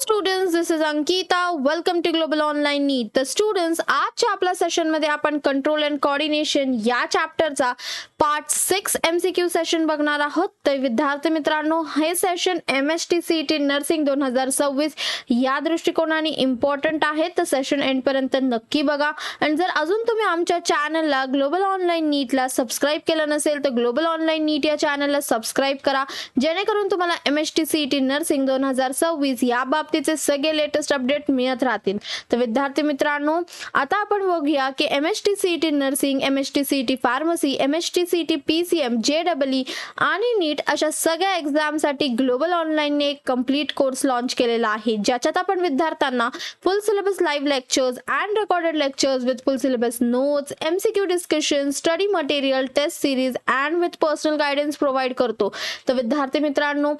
Students, this is Ankita. Welcome to global online NEET. तर students, आजच्या आपल्या सेशनमध्ये आपण कंट्रोल अँड कोऑर्डिनेशन या चॅप्टरचा पार्ट 6 MCQ सेशन बघणार आहोत. तर विद्यार्थी मित्रांनो, हे सेशन MST CET नर्सिंग 2026 या दृष्टिकोनाने इम्पॉर्टंट आहे. तर सेशन एंड पर्यंत नक्की बघा. आणि जर अजून तुम्ही आमच्या चॅनलला ग्लोबल ऑनलाईन नीटला सबस्क्राईब केलं नसेल तर ग्लोबल ऑनलाईन नीट या चॅनलला सबस्क्राईब करा, जेणेकरून तुम्हाला MST CET नर्सिंग 2026 या बाबतीचे सगळे लेटेस्ट अपडेट मिळत राहतील. तर विद्यार्थी मित्रांनो, आता आपण बघूया की MST CET nursing, MST CET pharmacy, MST CET PCM, JEE आणि नीट अशा सगळ्या एक्झामसाठी ग्लोबल ऑनलाईनने एक कंप्लीट कोर्स लॉन्च केलेला आहे, ज्याच्यात आपण विद्यार्थ्यांना full syllabus live lectures and recorded lectures with full syllabus notes, MCQ discussion, study material, test series and with personal guidance provide करतो. तर विद्यार्थी मित्रांनो,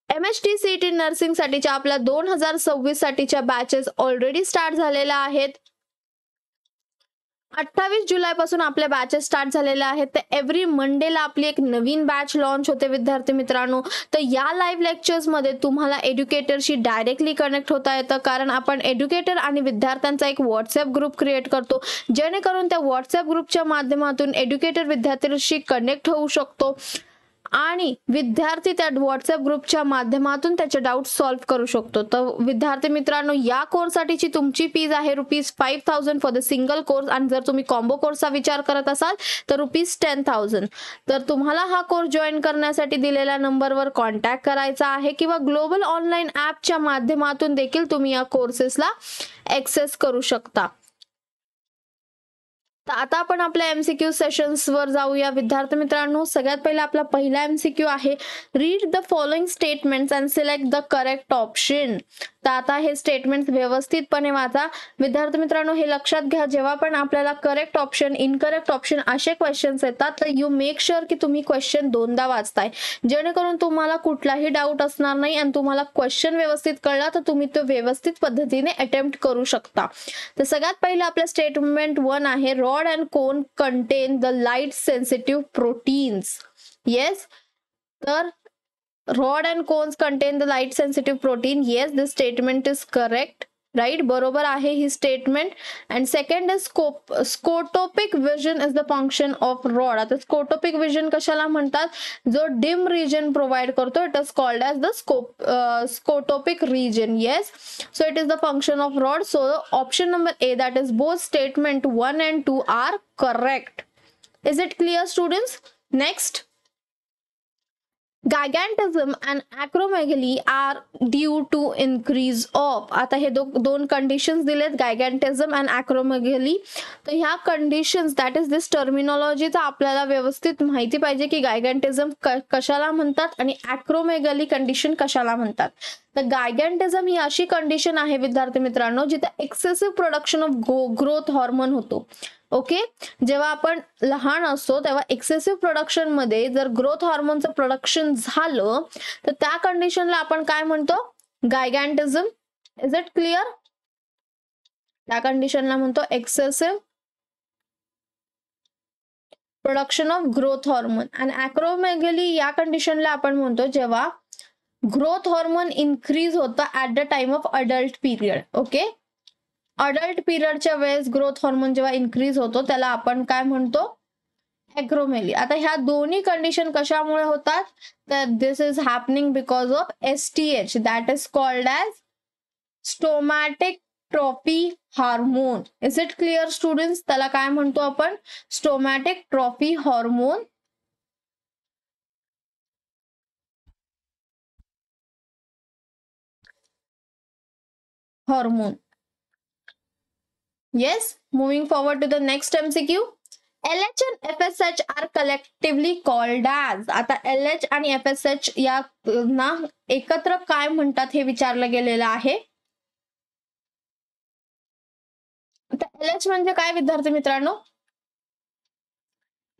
MST CET नर्सिंग साठीच्या आपल्या 2026 साठीच्या बॅचेस ऑलरेडी स्टार्ट झालेल्या आहेत. 28 जुलैपासून आपल्या बॅचेस स्टार्ट झालेल्या आहेत. तर एव्हरी मंडेला आपली एक नवीन बॅच लॉन्च होते विद्यार्थी मित्रांनो. तर या लाईव्ह लेक्चर्समध्ये तुम्हाला एज्युकेटरशी डायरेक्टली कनेक्ट होता येतं, कारण आपण एज्युकेटर आणि विद्यार्थ्यांचा एक व्हॉट्सअप ग्रुप क्रिएट करतो, जेणेकरून त्या व्हॉट्सअप ग्रुपच्या माध्यमातून एज्युकेटर विद्यार्थ्यांशी कनेक्ट होऊ शकतो आणि विद्यार्थी त्या व्हॉट्सअप ग्रुपच्या माध्यमातून त्याचे डाऊट सॉल्व्ह करू शकतो. तर विद्यार्थी मित्रांनो, या कोर्ससाठीची तुमची फीज आहे ₹5,000 फॉर द सिंगल कोर्स, आणि जर तुम्ही कॉम्बो कोर्सचा विचार करत असाल तर ₹10,000. तर तुम्हाला हा कोर्स जॉईन करण्यासाठी दिलेल्या नंबरवर कॉन्टॅक्ट करायचा आहे, किंवा ग्लोबल ऑनलाईन ॲपच्या माध्यमातून देखील तुम्ही या कोर्सेसला ॲक्सेस करू शकता. तर आता आपण आपल्या MCQ सेशन्स वर जाऊया विद्यार्थी मित्रांनो. सगळ्यात पहिला आपला पहिला MCQ आहे, read the following statements and select the correct option. तर आता हे स्टेटमेंट्स व्यवस्थितपणे वाचा. विद्यार्थी मित्रांनो, हे लक्षात घ्या, जेव्हा पण आपल्याला करेक्ट ऑप्शन, इनकरेक्ट ऑप्शन असे क्वेश्चन्स येतात, तर यू मेक शुअर की तुम्ही क्वेश्चन दोनदा वाचताय, जेणेकरून तुम्हाला कुठलाही डाऊट असणार नाही आणि तुम्हाला क्वेश्चन व्यवस्थित कळला तर तुम्ही तो व्यवस्थित पद्धतीने अटेम्प्ट करू शकता. तर सगळ्यात पहिलं आपलं स्टेटमेंट 1 आहे, rod and cone content the light sensitive proteins. Yes, तर rod and cones contain the light sensitive protein. Yes, this statement is correct. Right, बरोबर आहे ही statement. And second is scotopic vision is the function of rod. आता scotopic vision कशाला म्हणतात? जो dim region provide करतो, it is called as the scotopic region. Yes, so it is the function of rod. So option number A, that is both statement 1 and 2 are correct. Is it clear, students? Next, gigantism and acromegaly are due to increase of. आता हे दोन conditions दिलेत, gigantism and acromegaly. तर ह्या conditions, that is दिस टर्मिनॉलॉजीचा आपल्याला व्यवस्थित माहिती पाहिजे की gigantism कशाला म्हणतात आणि acromegaly कंडिशन कशाला म्हणतात. तर gigantism ही अशी कंडिशन आहे विद्यार्थी मित्रांनो, जिथे excessive production of growth hormone होतो. ओके, जेव्हा आपण लहान असतो तेव्हा एक्सेसिव्ह प्रोडक्शन मध्ये जर ग्रोथ हार्मोनचं प्रोडक्शन झालं तर त्या कंडिशनला आपण काय म्हणतो? गायगॅन्टिझम. Is it clear? त्या कंडिशनला म्हणतो excessive production of growth hormone. आणि ॲक्रोमेगली या कंडिशनला आपण म्हणतो जेव्हा ग्रोथ हॉर्मोन इन्क्रीज होतं at the time of adult period. Okay, adult पिरियडच्या वेळेस ग्रोथ हॉर्मोन जेव्हा इन्क्रीज होतो त्याला आपण काय म्हणतो? ॲक्रोमेली. आता ह्या दोन्ही कंडिशन कशामुळे होतात? तर this is happening because of STH, that is called as stomatic trophy hormone. Is it clear students? त्याला काय म्हणतो आपण? Stomatic trophy hormone. Hormone. Yes, moving forward to the next MCQ. LH and FSH are collectively called as. आता LH आणि FSH या ना एकत्र काय म्हणतात हे विचारलं गेलेलं आहे. आता LH म्हणजे काय विद्यार्थी मित्रांनो?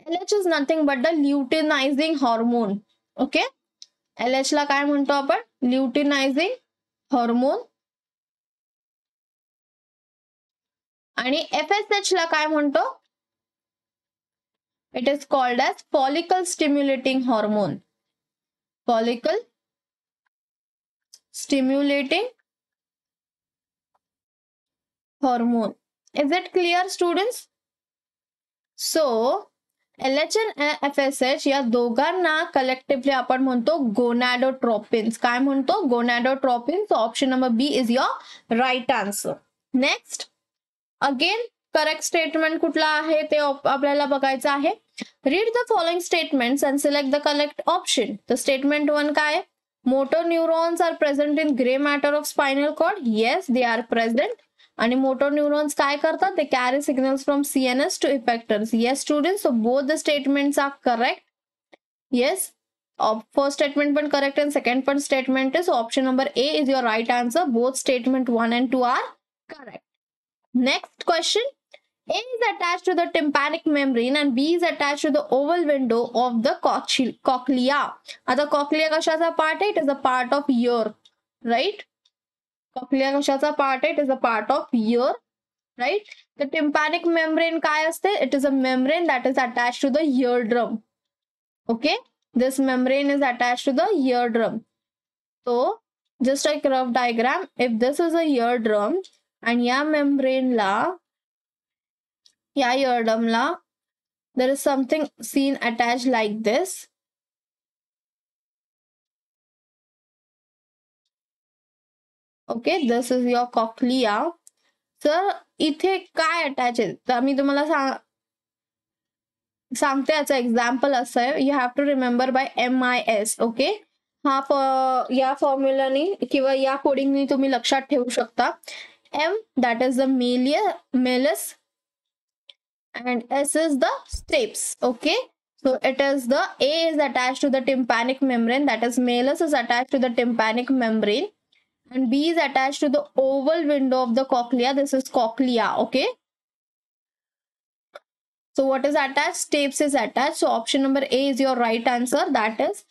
LH is nothing but the luteinizing hormone. Okay, LH ला काय म्हणतो आपण? Luteinizing hormone. आणि FSH ला काय म्हणतो? It is called as follicle stimulating hormone. Follicle stimulating hormone. Is it clear, students? So LH and FSH या दोघांना कलेक्टिव्हली आपण म्हणतो गोनॅडोट्रोपिन्स. काय म्हणतो? Gonadotropins. Option number B is your right answer. Next, again correct statement कुठला आहे ते आपल्याला बघायचं आहे. Read the following statements and select the correct option. तर स्टेटमेंट 1 काय आहे? Motor neurons are present in grey matter of spinal cord. Yes, they are present. आणि मोटर न्यूरॉन्स काय करतात? ते carry signals from CNS to effectors. Yes students, so both the statements are correct. Yes, first statement पण correct आणि second पण statement आहे. So option number A is your right answer. Both statement 1 and 2 are correct. Next question. A is attached to the tympanic membrane and B is attached to the oval window of the cochlea. आता cochlea कशाचा part आहे? It is a part of ear, right? Cochlea कशाचा part आहे? It is a part of ear, right? The tympanic membrane काय असते? It is a membrane that is attached to the eardrum. Okay? This membrane is attached to the eardrum. So, just like rough diagram, if this is a eardrum, आणि या मेम्ब्रेनला, या इयरडमला there is something seen attached like this. Okay, this is your cochlea. तर इथे काय attach आहे? तर मी तुम्हाला सांगते. याचं एक्झाम्पल असं आहे. You have to remember by MIS. Okay, या फॉर्म्युलानी किंवा या कोडिंगनी तुम्ही लक्षात ठेवू शकता. M, that is the malleus, and S is the stapes. Okay, so it is the A is attached to the tympanic membrane, that is malleus is attached to the tympanic membrane, and B is attached to the oval window of the cochlea. This is cochlea. Okay, so what is attached? Stapes is attached. So option number A is your right answer. That is,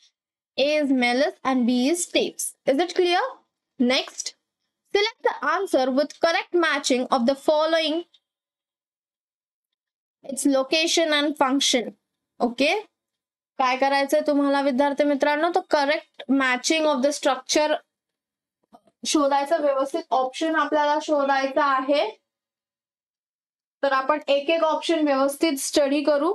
A is malleus and B is stapes. Is it clear? Next, select the answer with correct matching of the following, its location and function. Okay, काय करायचंय तुम्हाला विद्यार्थी मित्रांनो? तर correct matching of the structure शोधायचं. व्यवस्थित option आपल्याला शोधायचा आहे. तर आपण एक एक ऑप्शन व्यवस्थित स्टडी करू.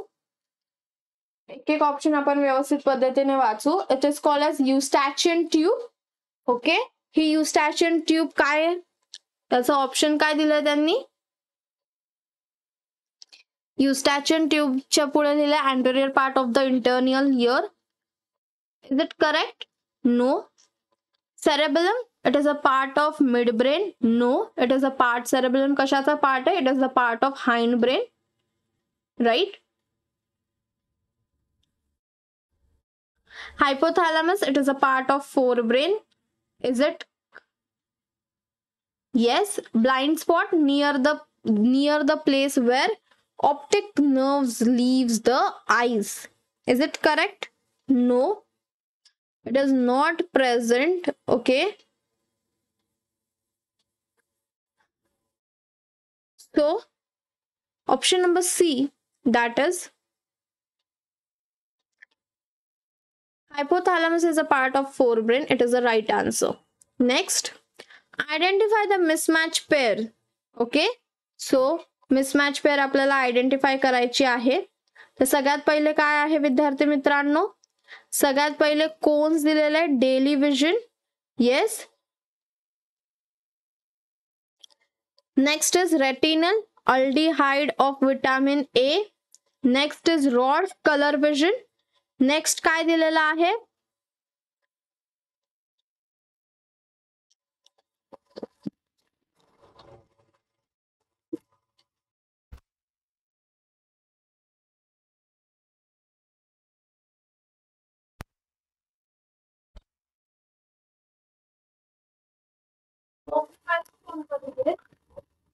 एक एक ऑप्शन आपण व्यवस्थित पद्धतीने वाचू. It is called as eustachian tube. Okay, ही युस्टॅचियन ट्यूब काय आहे? त्याचं ऑप्शन काय दिलंय त्यांनी? युस्टॅचियन ट्यूबच्या पुढे लिहिलंय anterior part of the internal ear. Is it correct? No. Cerebellum, it is a part of mid brain. No, it is a part. Cerebellum कशाचा पार्ट आहे? It is a part of hind brain, right? Hypothalamus, it is a part of forebrain. Is it? Yes. Blind spot, near the place where optic nerves leaves the eyes. Is it correct? No, it is not present. Okay, so option number C, that is, hypothalamus is a part of forebrain. It is the right answer. Next, identify the mismatch pair. Okay, so mismatch pair आपल्याला identify करायची आहे. तर सगळ्यात पहिले काय आहे विद्यार्थी मित्रांनो? सगळ्यात पहिले कोन्स दिलेले आहे. Daily vision. Yes. Next is retinal aldehyde of vitamin A. Next is rod colour vision. Next काय दिलेला आहे?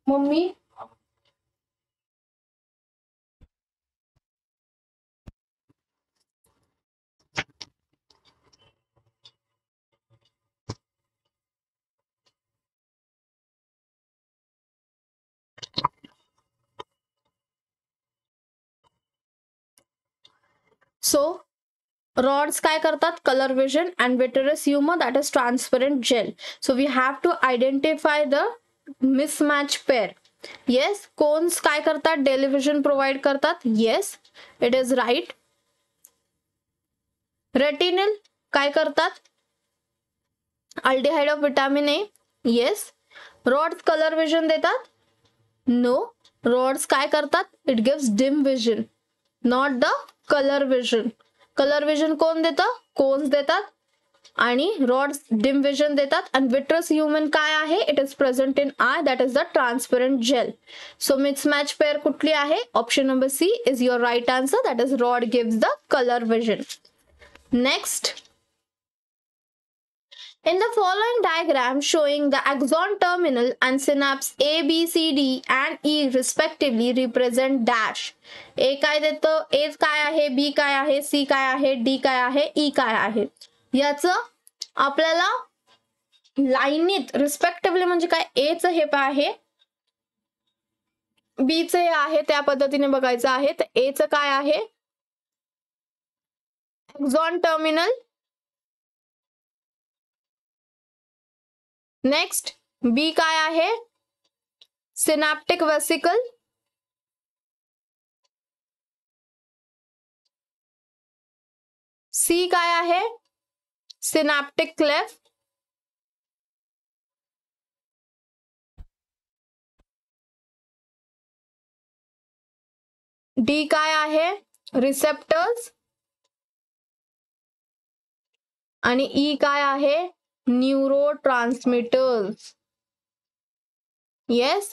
मम्मी, so Rods काय करतात? Color vision and vitreous humor, that is transparent gel. So we have to identify the mismatch pair. Yes. Cones काय करतात? Daily vision provide करतात. Yes, it is right. Retinal काय करतात? Aldehyde of vitamin A. Yes. Rods color vision देतात? No. Rods काय करतात? It gives dim vision, not the color vision. Colour vision कोण देतं? कोन्स देतात आणि रॉड्स डिम विजन देतात. आणि विट्रस ह्युमन काय आहे? It is present in eye, that is the transparent gel. So mismatch pair कुठली आहे? Option number C is your right answer, that is rod gives the colour vision. Next, in the following diagram showing the axon terminal and synapse A, B, C, D and E respectively represent dash. A काय देतं? A काय आहे? B काय आहे? C काय आहे? D काय आहे? E काय आहे? याचं आपल्याला लाईनीत रिस्पेक्टिव्हली म्हणजे काय? A चं हे आहे, B चं हे आहे, त्या पद्धतीने बघायचं आहे. तर A चं काय आहे? एक्झॉन टर्मिनल. नेक्स्ट, बी काय आहे? Synaptic vesicle. सी काय आहे? Synaptic cleft. डी काय आहे? रिसेप्टर्स. आणि ई काय आहे? Neuro transmitters. येस.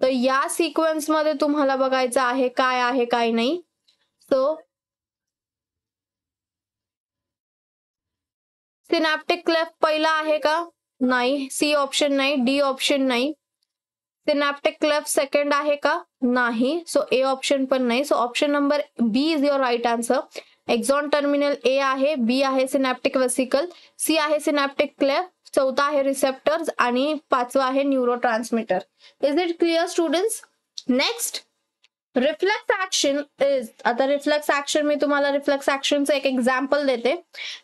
तर या सिक्वेन्स मध्ये तुम्हाला बघायचं आहे काय आहे काय नाही. सो सिनॅप्टिक क्लेफ्ट पहिला आहे का? नाही. सी ऑप्शन नाही. डी ऑप्शन नाही. सिनॅप्टिक क्लेफ्ट सेकंड आहे का? नाही. सो ए ऑप्शन पण नाही. So option number B is your right answer. Axon terminal A आहे, बी आहे सिनॅप्टिक वेसिकल, सी आहे सिनॅप्टिक क्लेफ्ट, चौथा आहे रिसेप्टर्स आणि पाचवा आहे neurotransmitter. Is it clear students? Next, reflex action is. आता रिफ्लेक्स ऍक्शन, मी तुम्हाला रिफ्लेक्स ऍक्शनचं एक एक्झाम्पल देते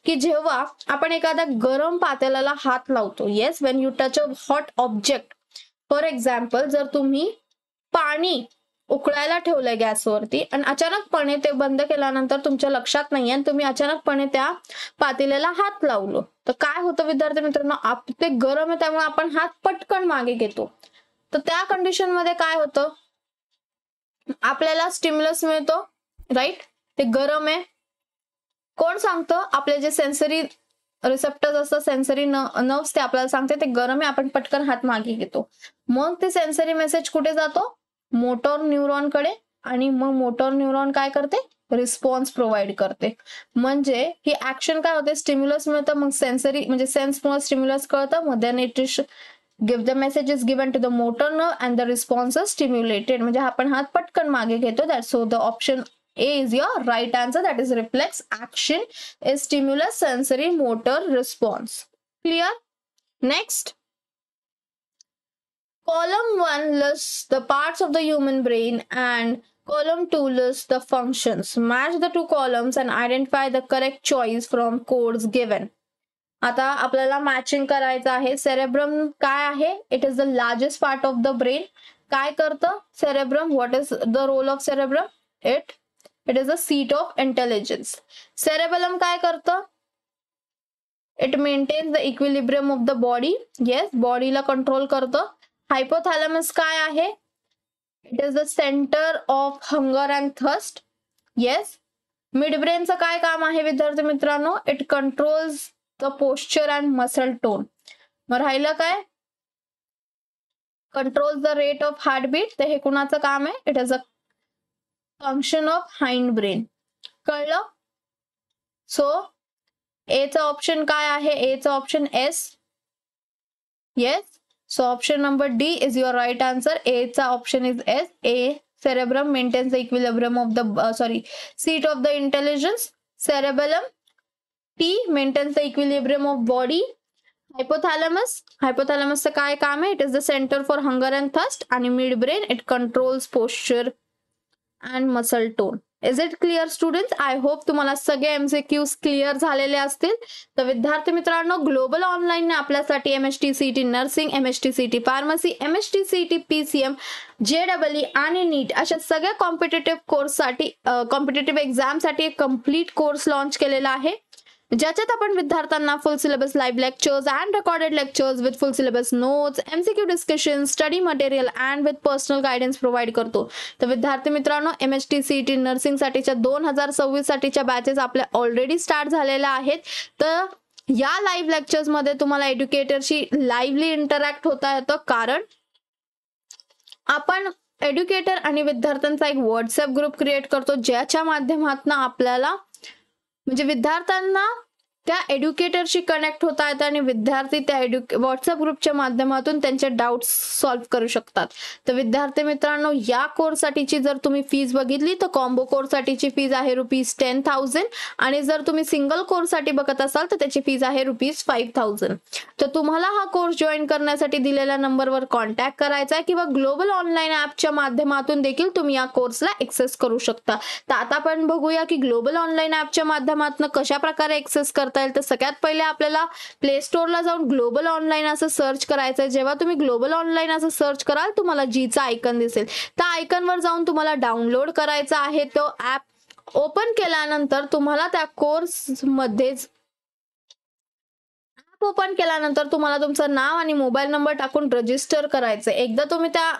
की जेव्हा आपण एखाद्या गरम पातेल्याला हात लावतो. Yes, Wien you touch a hot object. For example, जर तुम्ही पाणी उकळायला ठेवलंय गॅसवरती आणि अचानकपणे ते बंद केल्यानंतर तुमच्या लक्षात नाहीये आणि तुम्ही अचानकपणे त्या पातेल्याला हात लावलो, तर काय होतं विद्यार्थी मित्रांनो? ते गरम आहे त्यामुळे आपण हात पटकन मागे घेतो. तर त्या कंडिशन मध्ये काय होतं? आपल्याला स्टिम्युलस मिळतो, राईट? ते गरम आहे. कोण सांगतं? आपले जे सेन्सरी रिसेप्टर्स असतात, सेन्सरी नर्व्स, ते आपल्याला सांगते ते गरम आहे, आपण पटकन हात मागे घेतो. मग ते सेन्सरी मेसेज कुठे जातो? मोटोर न्यूरॉन कडे. आणि मग मोटोर न्यूरॉन काय करते? रिस्पॉन्स प्रोव्हाइड करते. म्हणजे ही ऍक्शन काय होते? स्टिम्युलस मिळतं, मग सेन्सरी म्हणजे सेन्समुळे स्टिम्युलस कळतं, मग then it is give the message is given to the motor nerve and the response is stimulated. म्हणजे आपण हात पटकन मागे घेतो. That so the option A is your right answer, that is reflex action is stimulus sensory motor response. Clear? Next, column 1 lists the parts of the human brain and column 2 lists the functions. Match the two columns and identify the correct choice from codes given. आता आपल्याला matching करायचं आहे. Cerebrum काय आहे? It is the largest part of the brain. काय करतं cerebrum? What is the role of cerebrum? It is the seat of intelligence. Cerebellum काय करतं? It maintains the equilibrium of the body. Yes, बॉडीला control करतं. Hypothalamus काय आहे? It is the centre of hunger and thirst. Yes. मिडब्रेनचं काय काम आहे विद्यार्थी मित्रांनो? It controls the posture and muscle tone. मग राहिलं काय? controls the rate of heartbeat. तर हे कुणाचं काम आहे? It is a function of hind brain. कळलं? सो A चा ऑप्शन काय आहे? A चा option S. Yes. So option number D is your right answer. A चा option is S. A, cerebrum maintains the equilibrium of the seat of the intelligence. Cerebellum, T maintains the equilibrium of body. Hypothalamus चं काय काम आहे? It is the center for hunger and thirst. आणि mid brain, it controls posture and muscle tone. Is it clear students? I hope तुम्हाला सगळे MCQs clear झालेले असतील. तर विद्यार्थी मित्रांनो, ग्लोबल ऑनलाईनने आपल्यासाठी MSTCET nursing, MSTCET pharmacy, MSTCET PCM, JEE आणि नीट अशा सगळ्या कॉम्पिटेटिव्ह कोर्ससाठी, कॉम्पिटेटिव्ह एक्झामसाठी एक कम्प्लीट कोर्स लॉन्च केलेला आहे, ज्याच्यात आपण विद्यार्थ्यांना full syllabus live lectures and recorded lectures with full syllabus notes, MCQ discussion, study material and with personal guidance provide करतो. तर विद्यार्थी मित्रांनो, MSTCET नर्सिंगसाठीच्या 2026 साठीच्या बॅचेस आपल्या ऑलरेडी स्टार्ट झालेल्या आहेत. तर या लाईव्ह लेक्चर्स मध्ये तुम्हाला एज्युकेटरशी लाईव्हली इंटरॅक्ट होता येतं, कारण आपण एज्युकेटर आणि विद्यार्थ्यांचा एक व्हॉट्सअप ग्रुप क्रिएट करतो, ज्याच्या माध्यमातून आपल्याला म्हणजे विद्यार्थ्यांना त्या एज्युकेटरशी कनेक्ट होता येतं आणि विद्यार्थी त्या व्हॉट्सअप ग्रुपच्या माध्यमातून त्यांचे डाऊट्स सॉल्व्ह करू शकतात. तर विद्यार्थी मित्रांनो, या कोर्ससाठीची जर तुम्ही फीज बघितली तर कॉम्बो कोर्ससाठीची फीज आहे ₹10,000 आणि जर तुम्ही सिंगल कोर्ससाठी बघत असाल तर त्याची फीज आहे ₹5,000. तर तुम्हाला हा कोर्स जॉईन करण्यासाठी दिलेल्या नंबरवर कॉन्टॅक्ट करायचा आहे किंवा ग्लोबल ऑनलाईन ॲपच्या माध्यमातून देखील तुम्ही या कोर्सला एक्सेस करू शकता. तर आता आपण बघूया की ग्लोबल ऑनलाईन ॲपच्या माध्यमातून कशा प्रकारे एक्सेस करता येईल. तर सगळ्यात पहिले आपल्याला प्ले स्टोअरला जाऊन ग्लोबल ऑनलाईन असं सर्च करायचं आहे. जेव्हा तुम्ही ग्लोबल ऑनलाईन असं सर्च कराल तुम्हाला जीचा आयकन दिसेल. त्या आयकनवर जाऊन तुम्हाला डाउनलोड करायचा आहे. तो ॲप ओपन केल्यानंतर तुम्हाला त्या कोर्समध्येच ओपन केल्यानंतर तुम्हाला तुमचं नाव आणि मोबाईल नंबर टाकून रजिस्टर करायचं. एकदा तुम्ही त्या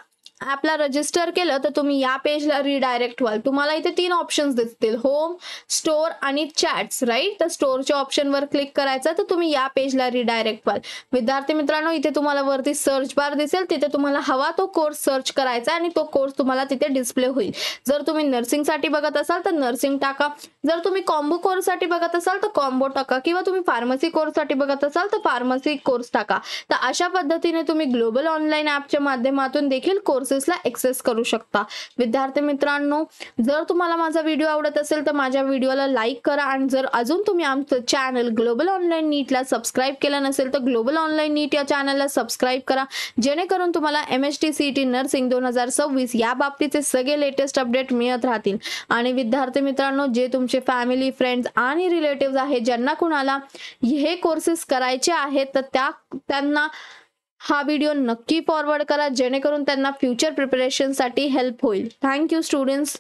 ॲपला रजिस्टर केलं तर तुम्ही या पेजला रिडायरेक्ट व्हाल. तुम्हाला इथे 3 ऑप्शन्स दिसतील, होम, स्टोअर आणि चॅट्स, राईट. तर स्टोअरच्या ऑप्शनवर क्लिक करायचं तर तुम्ही या पेजला रिडायरेक्ट व्हाल. विद्यार्थी मित्रांनो, इथे तुम्हाला वरती सर्च बार दिसेल, तिथे तुम्हाला हवा तो कोर्स सर्च करायचा आणि तो कोर्स तुम्हाला तिथे डिस्प्ले होईल. जर तुम्ही नर्सिंगसाठी बघत असाल तर नर्सिंग टाका, जर तुम्ही कॉम्बो कोर्ससाठी बघत असाल तर कॉम्बो टाका किंवा तुम्ही फार्मसी कोर्ससाठी बघत असाल तर फार्मसी कोर्स टाका. तर अशा पद्धतीने तुम्ही ग्लोबल ऑनलाईन ॲपच्या माध्यमातून देखील कोर्सेसला एक्सेस करू शकता. विद्यार्थी मित्रांनो, जर तुम्हाला माझा व्हिडिओ आवडत असेल तर माझ्या व्हिडिओला लाईक करा आणि जर अजून तुम्ही आमचं चॅनल ग्लोबल ऑनलाईन नीटला सबस्क्राईब केलं नसेल तर ग्लोबल ऑनलाईन नीट या चॅनलला सबस्क्राईब करा, जेणेकरून तुम्हाला MSTCET नर्सिंग 2026 या बाबतीचे सगळे लेटेस्ट अपडेट मिळत राहतील. आणि विद्यार्थी मित्रांनो, जे तुमचे फॅमिली, फ्रेंड्स आणि रिलेटिव्ह आहेत ज्यांना कुणाला हे कोर्सेस करायचे आहेत तर त्यांना हा व्हिडिओ नक्की फॉरवर्ड करा, जेणेकरून त्यांना फ्युचर प्रिपरेशनसाठी हेल्प होईल. Thank you students.